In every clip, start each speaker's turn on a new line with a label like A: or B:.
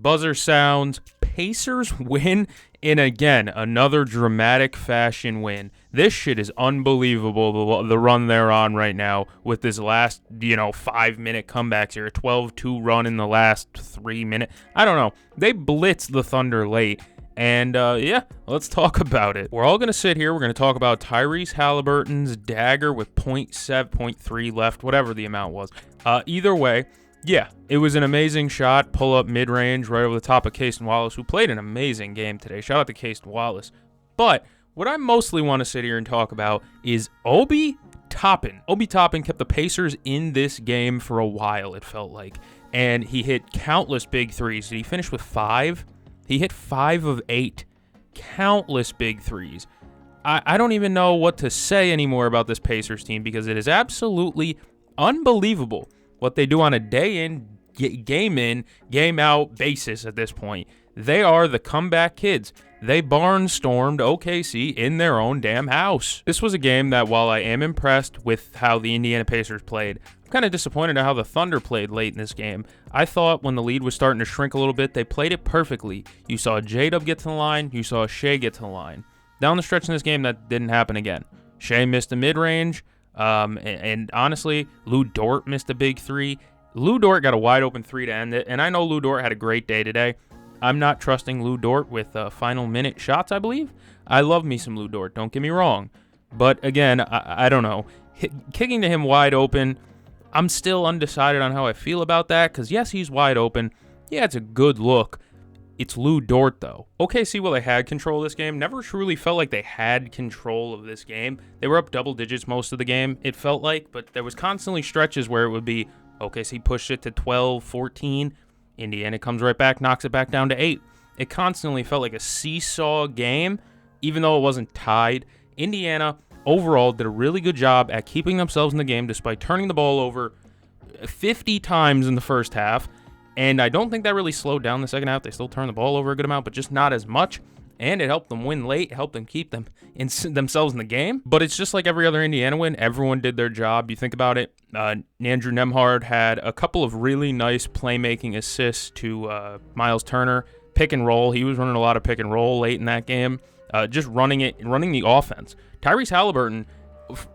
A: Buzzer sounds. Pacers win in, again, another dramatic fashion win. This shit is unbelievable, the run they're on right now with this last, 5-minute comebacks here. A 12-2 run in the last 3 minutes. I don't know. They blitzed the Thunder late. And, let's talk about it. We're all going to sit here. We're going to talk about Tyrese Haliburton's dagger with 0.3 left, whatever the amount was. Either way, yeah, it was an amazing shot, pull up mid-range right over the top of Caston Wallace, who played an amazing game today. Shout out to Caston Wallace. But what I mostly want to sit here and talk about is Obi Toppin. Obi Toppin kept the Pacers in this game for a while, it felt like. And he hit countless big threes. Did he finish with 5? He hit 5 of 8. Countless big threes. I don't even know what to say anymore about this Pacers team because it is absolutely unbelievable what they do on a day in, game out basis at this point. They are the comeback kids. They barnstormed OKC in their own damn house. This was a game that, while I am impressed with how the Indiana Pacers played, I'm kind of disappointed at how the Thunder played late in this game. I thought when the lead was starting to shrink a little bit, they played it perfectly. You saw J-Dub get to the line. You saw Shea get to the line. Down the stretch in this game, that didn't happen again. Shea missed a mid-range. And honestly, Lou Dort missed a big 3. Lou Dort got a wide open 3 to end it, and I know Lou Dort had a great day today. I'm not trusting Lou Dort with final minute shots, I believe. I love me some Lou Dort, don't get me wrong. But again, I don't know. Kicking to him wide open, I'm still undecided on how I feel about that, because yes, he's wide open. Yeah, it's a good look. It's Lou Dort, though. OKC, while they had control of this game, never truly felt like they had control of this game. They were up double digits most of the game, it felt like, but there was constantly stretches where it would be OKC pushed it to 12, 14. Indiana comes right back, knocks it back down to 8. It constantly felt like a seesaw game, even though it wasn't tied. Indiana, overall, did a really good job at keeping themselves in the game despite turning the ball over 50 times in the first half. And I don't think that really slowed down the second half. They still turned the ball over a good amount, but just not as much. And it helped them win late, helped them keep themselves in the game. But it's just like every other Indiana win. Everyone did their job. You think about it. Andrew Nembhard had a couple of really nice playmaking assists to Miles Turner. Pick and roll. He was running a lot of pick and roll late in that game. Just running the offense. Tyrese Haliburton,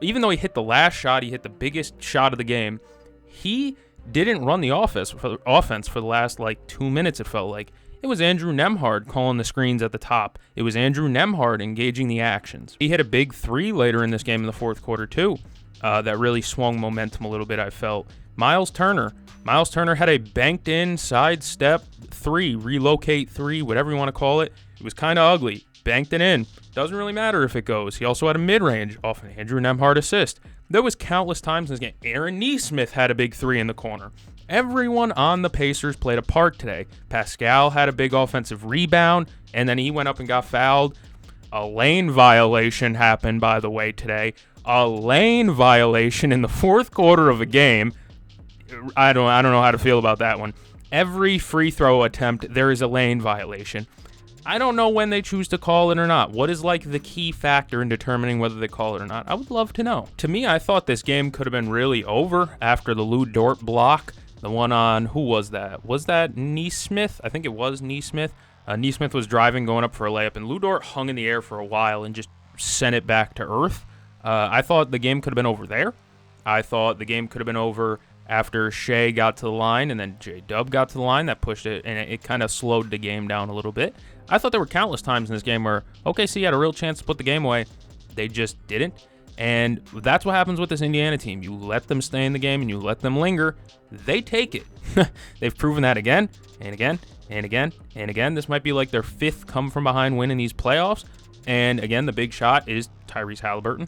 A: even though he hit the last shot, he hit the biggest shot of the game, he didn't run the offense for the last 2 minutes, it felt like. It was Andrew Nembhard calling the screens at the top. It was Andrew Nembhard engaging the actions. He hit a big 3 later in this game in the fourth quarter, too. That really swung momentum a little bit, I felt. Miles Turner had a banked-in sidestep 3, relocate 3, whatever you want to call it. It was kind of ugly. Banked it in. Doesn't really matter if it goes. He also had a mid-range off an Andrew Nembhard assist. There was countless times in this game. Aaron Nesmith had a big 3 in the corner. Everyone on the Pacers played a part today. Pascal had a big offensive rebound, and then he went up and got fouled. A lane violation happened, by the way, today. A lane violation in the fourth quarter of a game. I don't know how to feel about that one. Every free throw attempt, there is a lane violation. I don't know when they choose to call it or not. What is the key factor in determining whether they call it or not? I would love to know. To me, I thought this game could have been really over after the Lou Dort block. The one on, who was that? Was that Nesmith? I think it was Nesmith. Nesmith was driving, going up for a layup, and Lou Dort hung in the air for a while and just sent it back to earth. I thought the game could have been over there. I thought the game could have been over after Shea got to the line and then J-Dub got to the line. That pushed it, and it kind of slowed the game down a little bit. I thought there were countless times in this game where OKC had a real chance to put the game away. They just didn't. And that's what happens with this Indiana team. You let them stay in the game and you let them linger. They take it. They've proven that again and again and again and again. This might be their 5th come-from-behind win in these playoffs. And again, the big shot is Tyrese Haliburton.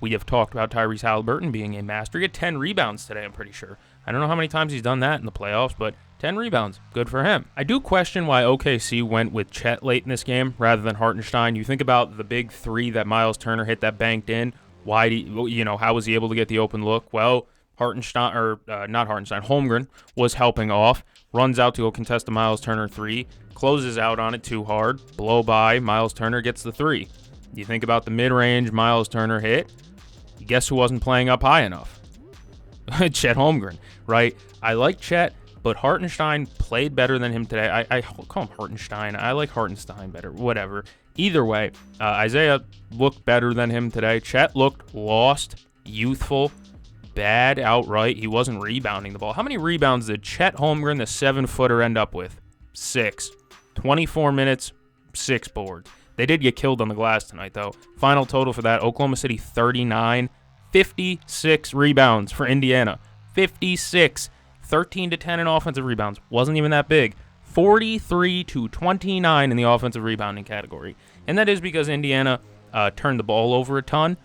A: We have talked about Tyrese Haliburton being a master. He had 10 rebounds today, I'm pretty sure. I don't know how many times he's done that in the playoffs, but 10 rebounds. Good for him. I do question why OKC went with Chet late in this game rather than Hartenstein. You think about the big 3 that Miles Turner hit that banked in. Why how was he able to get the open look? Well, Holmgren was helping off, runs out to go contest the Miles Turner 3, closes out on it too hard, blow by, Miles Turner gets the 3. You think about the mid-range Miles Turner hit, guess who wasn't playing up high enough? Chet Holmgren, right? I like Chet, but Hartenstein played better than him today. I call him Hartenstein. I like Hartenstein better. Whatever. Either way, Isaiah looked better than him today. Chet looked lost, youthful, bad outright. He wasn't rebounding the ball. How many rebounds did Chet Holmgren, the 7-footer, end up with? 6. 24 minutes, 6 boards. They did get killed on the glass tonight, though. Final total for that, Oklahoma City 39, 56 rebounds for Indiana. 56. 13 to 10 in offensive rebounds. Wasn't even that big. 43 to 29 in the offensive rebounding category. And that is because Indiana turned the ball over a ton.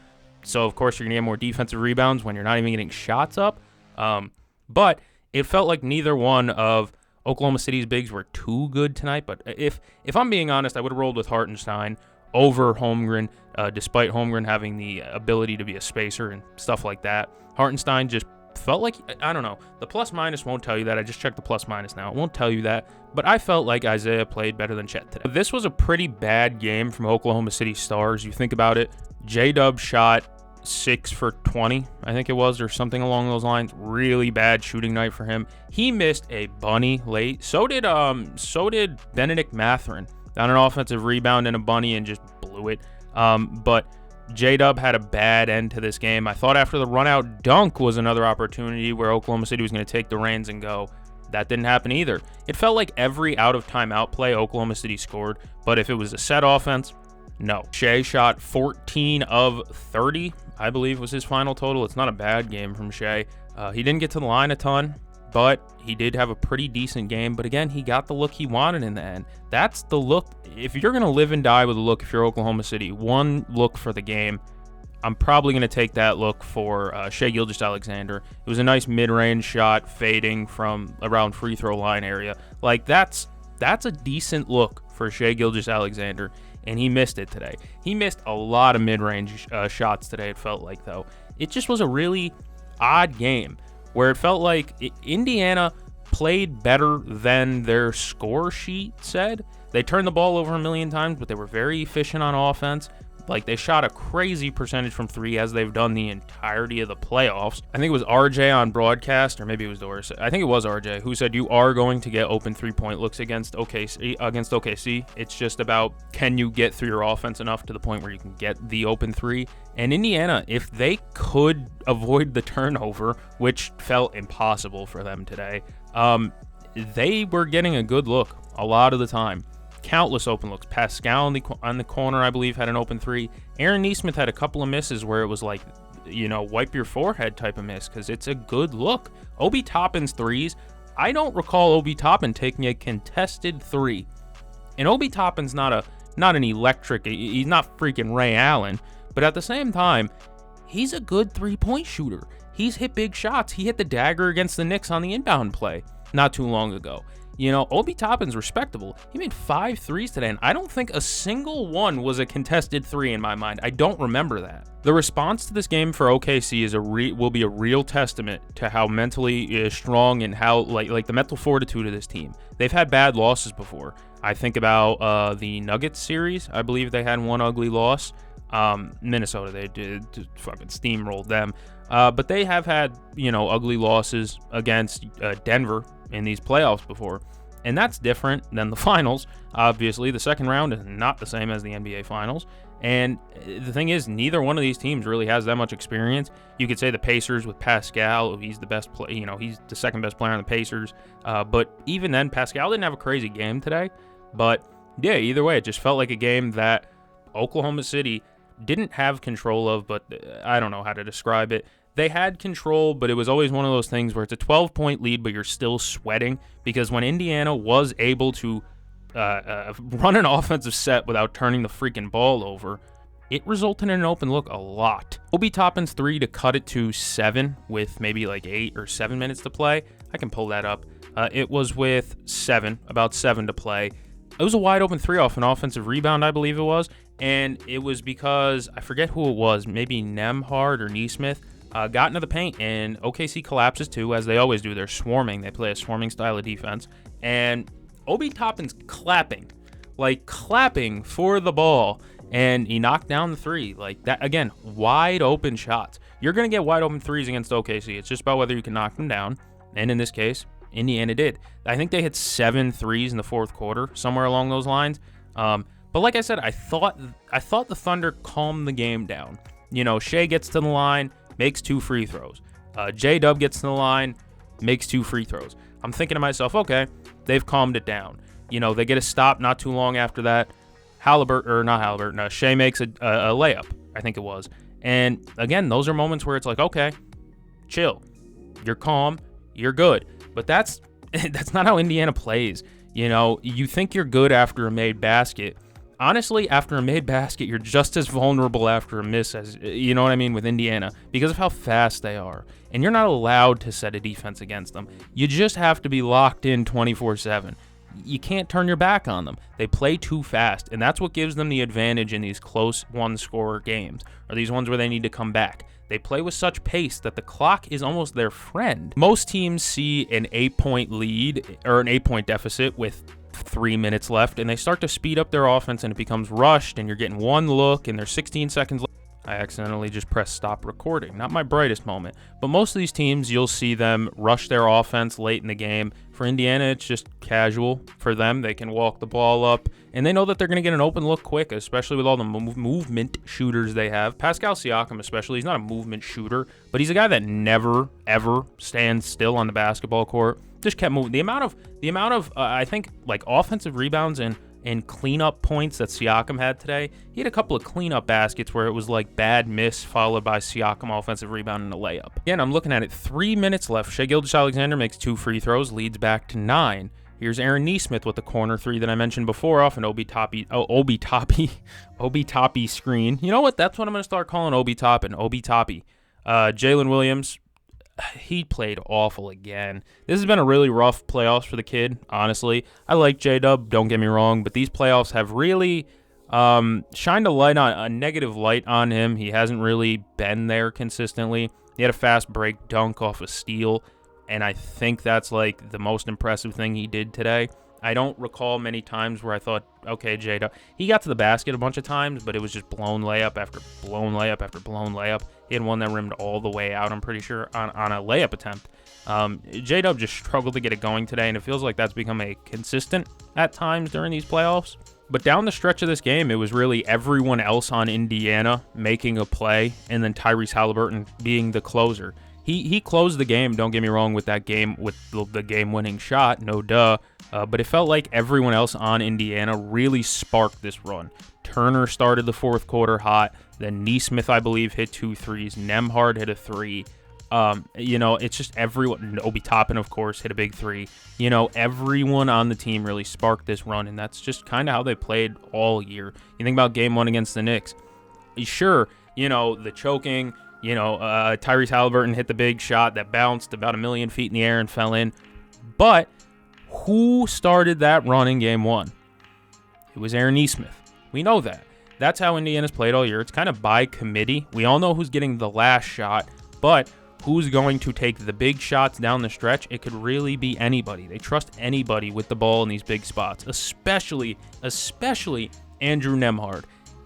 A: So, of course, you're going to get more defensive rebounds when you're not even getting shots up. But it felt like neither one of Oklahoma City's bigs were too good tonight. But if I'm being honest, I would have rolled with Hartenstein over Holmgren, despite Holmgren having the ability to be a spacer and stuff like that. Hartenstein just felt like, I don't know, the plus-minus won't tell you that. I just checked the plus-minus now. It won't tell you that. But I felt like Isaiah played better than Chet today. This was a pretty bad game from Oklahoma City stars. You think about it, J-Dub shot 6 for 20, I think it was, or something along those lines. Really bad shooting night for him. He missed a bunny late. So did Benedict Mathurin on an offensive rebound and a bunny and just blew it. But J-Dub had a bad end to this game. I thought after the run-out dunk was another opportunity where Oklahoma City was going to take the reins and go. That didn't happen either. It felt like every out-of-timeout play Oklahoma City scored, but if it was a set offense, no. Shea shot 14 of 30, I believe was his final total. It's not a bad game from Shea. He didn't get to the line a ton, but he did have a pretty decent game. But again, he got the look he wanted in the end. That's the look. If you're going to live and die with a look, if you're Oklahoma City, one look for the game, I'm probably going to take that look for Shai Gilgeous-Alexander. It was a nice mid-range shot fading from around free throw line area. Like, that's a decent look for Shai Gilgeous-Alexander, and he missed it today. He missed a lot of mid-range shots today, it felt like, though. It just was a really odd game where it felt like Indiana played better than their score sheet said. They turned the ball over a million times, but they were very efficient on offense. Like, they shot a crazy percentage from three, as they've done the entirety of the playoffs. I think it was RJ on broadcast, or maybe it was Doris. I think it was RJ who said you are going to get open three-point looks against OKC. It's just about, can you get through your offense enough to the point where you can get the open three? And Indiana, if they could avoid the turnover, which felt impossible for them today, they were getting a good look a lot of the time. Countless open looks. Pascal on the corner, I believe, had an open three. Aaron Nesmith had a couple of misses where it was like, wipe your forehead type of miss, because it's a good look. Obi Toppin's threes, I don't recall Obi Toppin taking a contested three. And Obi Toppin's not an electric, he's not freaking Ray Allen, but at the same time, he's a good three-point shooter. He's hit big shots. He hit the dagger against the Knicks on the inbound play not too long ago. Obi Toppin's respectable. He made 5 threes today, and I don't think a single one was a contested three in my mind. I don't remember that. The response to this game for OKC will be a real testament to how mentally strong and how like the mental fortitude of this team. They've had bad losses before. I think about the Nuggets series. I believe they had one ugly loss. Minnesota, they did fucking steamrolled them. But they have had, ugly losses against Denver in these playoffs before. And that's different than the finals. Obviously, the second round is not the same as the NBA finals. And the thing is, neither one of these teams really has that much experience. You could say the Pacers with Pascal, he's the best play, he's the second best player on the Pacers. But even then, Pascal didn't have a crazy game today. But yeah, either way, it just felt like a game that Oklahoma City didn't have control of, but I don't know how to describe it. They had control, but it was always one of those things where it's a 12-point lead, but you're still sweating, because when Indiana was able to run an offensive set without turning the freaking ball over, it resulted in an open look a lot. Obi Toppin's three to cut it to 7 with maybe like 8 or 7 minutes to play. I can pull that up. It was with about 7 to play. It was a wide open three off an offensive rebound, I believe it was, and it was because, I forget who it was, maybe Nembhard or Nesmith, got into the paint, and OKC collapses too, as they always do. They're swarming. They play a swarming style of defense. And Obi Toppin's clapping for the ball, and he knocked down the three. Like that, again, wide open shots. You're going to get wide open threes against OKC. It's just about whether you can knock them down. And in this case, Indiana did. I think they hit 7 threes in the fourth quarter, somewhere along those lines. But like I said, I thought the Thunder calmed the game down. You know, Shea gets to the line, makes 2 free throws. J-Dub gets to the line, makes 2 free throws. I'm thinking to myself, okay, they've calmed it down. You know, they get a stop not too long after that. Shea makes a layup, I think it was. And again, those are moments where it's like, okay, chill. You're calm, you're good. But that's not how Indiana plays. You know, you think you're good after a made basket. Honestly, after a made basket, you're just as vulnerable after a miss as, you know what I mean, with Indiana, because of how fast they are. And you're not allowed to set a defense against them. You just have to be locked in 24/7. You can't turn your back on them. They play too fast, and that's what gives them the advantage in these close one-scorer games, or these ones where they need to come back. They play with such pace that the clock is almost their friend. Most teams see an 8-point lead or an 8-point deficit with 3 minutes left, and they start to speed up their offense, and it becomes rushed, and you're getting one look, and there's 16 seconds left. I accidentally just pressed stop recording. Not my brightest moment. But most of these teams, you'll see them rush their offense late in the game. For Indiana, it's just casual. For them, they can walk the ball up, and they know that they're going to get an open look quick, especially with all the movement shooters they have. Pascal Siakam especially, he's not a movement shooter, but he's a guy that never, ever stands still on the basketball court. Just kept moving. The amount of I think, like, offensive rebounds and cleanup points that Siakam had today. He had a couple of cleanup baskets where it was like bad miss followed by Siakam offensive rebound and a layup. Again, I'm looking at it. 3 minutes left. Shai Gilgeous-Alexander makes 2 free throws, leads back to 9. Here's Aaron Nesmith with the corner 3 that I mentioned before off an Obi Toppy screen. You know what? That's what I'm going to start calling Obi Toppin. Obi Toppy. Jalen Williams, he played awful again. This has been a really rough playoffs for the kid, honestly. I like J-Dub, don't get me wrong, but these playoffs have really shined a negative light on him. He hasn't really been there consistently. He had a fast break dunk off a steal, and I think that's like the most impressive thing he did today. I don't recall many times where I thought, okay, J-Dub. He got to the basket a bunch of times, but it was just blown layup after blown layup after blown layup. He had one that rimmed all the way out, I'm pretty sure, on a layup attempt. J-Dub just struggled to get it going today, and it feels like that's become a consistent at times during these playoffs. But down the stretch of this game, it was really everyone else on Indiana making a play, and then Tyrese Haliburton being the closer. He closed the game, don't get me wrong, with that game, with the game-winning shot, no duh. But it felt like everyone else on Indiana really sparked this run. Turner started the fourth quarter hot. Then Nesmith, I believe, hit 2 threes. Nembhard hit a 3. You know, it's just everyone. Obi Toppin, of course, hit a big 3. You know, everyone on the team really sparked this run, and that's just kind of how they played all year. You think about game 1 against the Knicks. Sure, you know, the choking. You know, Tyrese Haliburton hit the big shot that bounced about 1,000,000 feet in the air and fell in. But who started that run in game 1? It was Aaron Nesmith. We know that. That's how Indiana's played all year. It's kind of by committee. We all know who's getting the last shot, but who's going to take the big shots down the stretch? It could really be anybody. They trust anybody with the ball in these big spots, especially Andrew Nembhard.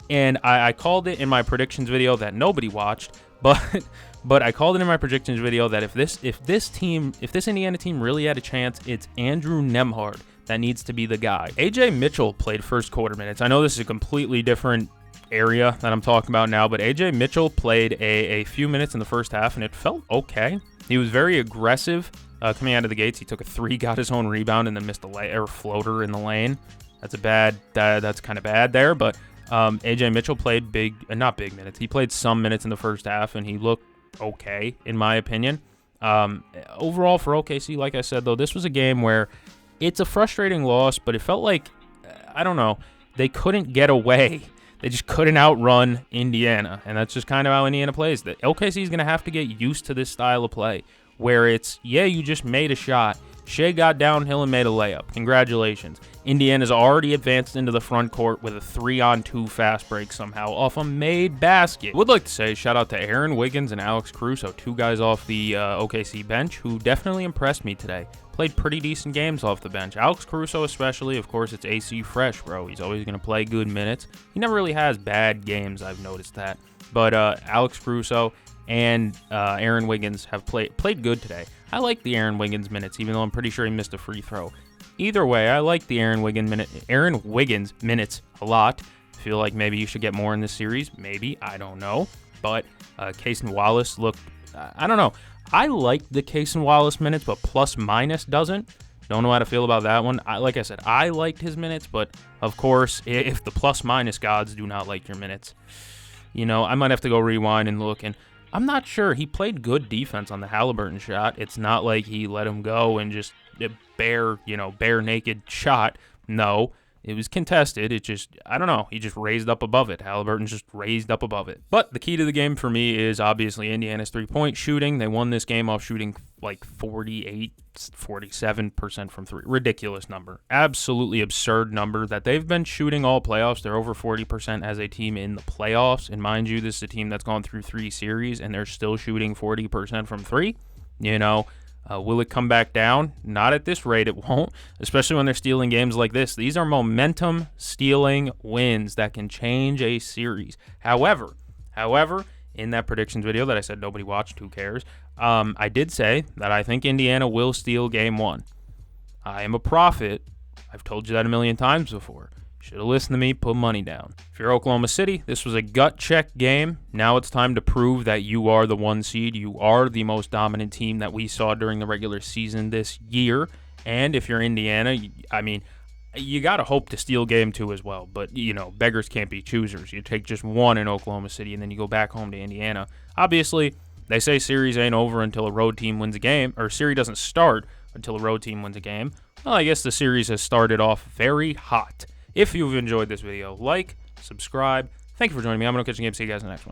A: And I called it in my predictions video that nobody watched, but I called it in my predictions video that if this Indiana team really had a chance, it's Andrew Nembhard that needs to be the guy. AJ Mitchell played first quarter minutes. I know this is a completely different area that I'm talking about now, but AJ Mitchell played a few minutes in the first half, and it felt okay. He was very aggressive coming out of the gates. He took a 3, got his own rebound, and then missed a floater in the lane. That's kind of bad there, but AJ Mitchell played not big minutes. He played some minutes in the first half, and he looked okay, in my opinion. Overall for OKC, like I said, though, this was a game where it's a frustrating loss, but it felt like, I don't know, they couldn't get away. They just couldn't outrun Indiana, and that's just kind of how Indiana plays. The OKC is going to have to get used to this style of play, where it's, yeah, you just made a shot. Shea got downhill and made a layup. Congratulations. Indiana's already advanced into the front court with a 3-on-2 fast break somehow off a made basket. Would like to say shout out to Aaron Wiggins and Alex Caruso, 2 guys off the OKC bench who definitely impressed me today. Played pretty decent games off the bench. Alex Caruso especially, of course, it's AC fresh, bro. He's always going to play good minutes. He never really has bad games, I've noticed that. But Alex Caruso and Aaron Wiggins have played good today. I like the Aaron Wiggins minutes, even though I'm pretty sure he missed a free throw. Either way, I like the Aaron Wiggins minutes a lot. Feel like maybe you should get more in this series. Maybe, I don't know. But Cason Wallace looked, I don't know. I like the Cason Wallace minutes, but plus minus doesn't. Don't know how to feel about that one. Like I said, I liked his minutes, but of course, if the plus minus gods do not like your minutes, I might have to go rewind and look. And I'm not sure. He played good defense on the Haliburton shot. It's not like he let him go and just bare naked shot. No. It was contested. It just, I don't know. He just raised up above it. Haliburton just raised up above it. But the key to the game for me is obviously Indiana's three-point shooting. They won this game off shooting like 47% from three. Ridiculous number. Absolutely absurd number that they've been shooting all playoffs. They're over 40% as a team in the playoffs. And mind you, this is a team that's gone through 3 series and they're still shooting 40% from three. Will it come back down? Not at this rate, it won't, especially when they're stealing games like this. These are momentum-stealing wins that can change a series. However, in that predictions video that I said nobody watched, who cares, I did say that I think Indiana will steal Game 1. I am a prophet. I've told you that a million times before. Should have listened to me, put money down. If you're Oklahoma City, this was a gut check game. Now it's time to prove that you are the 1 seed. You are the most dominant team that we saw during the regular season this year. And if you're Indiana, you got to hope to steal Game 2 as well. But, beggars can't be choosers. You take just one in Oklahoma City, and then you go back home to Indiana. Obviously, they say series ain't over until a road team wins a game, or series doesn't start until a road team wins a game. Well, I guess the series has started off very hot. If you've enjoyed this video, like, subscribe. Thank you for joining me. I'm going to catch you game. See you guys in the next one.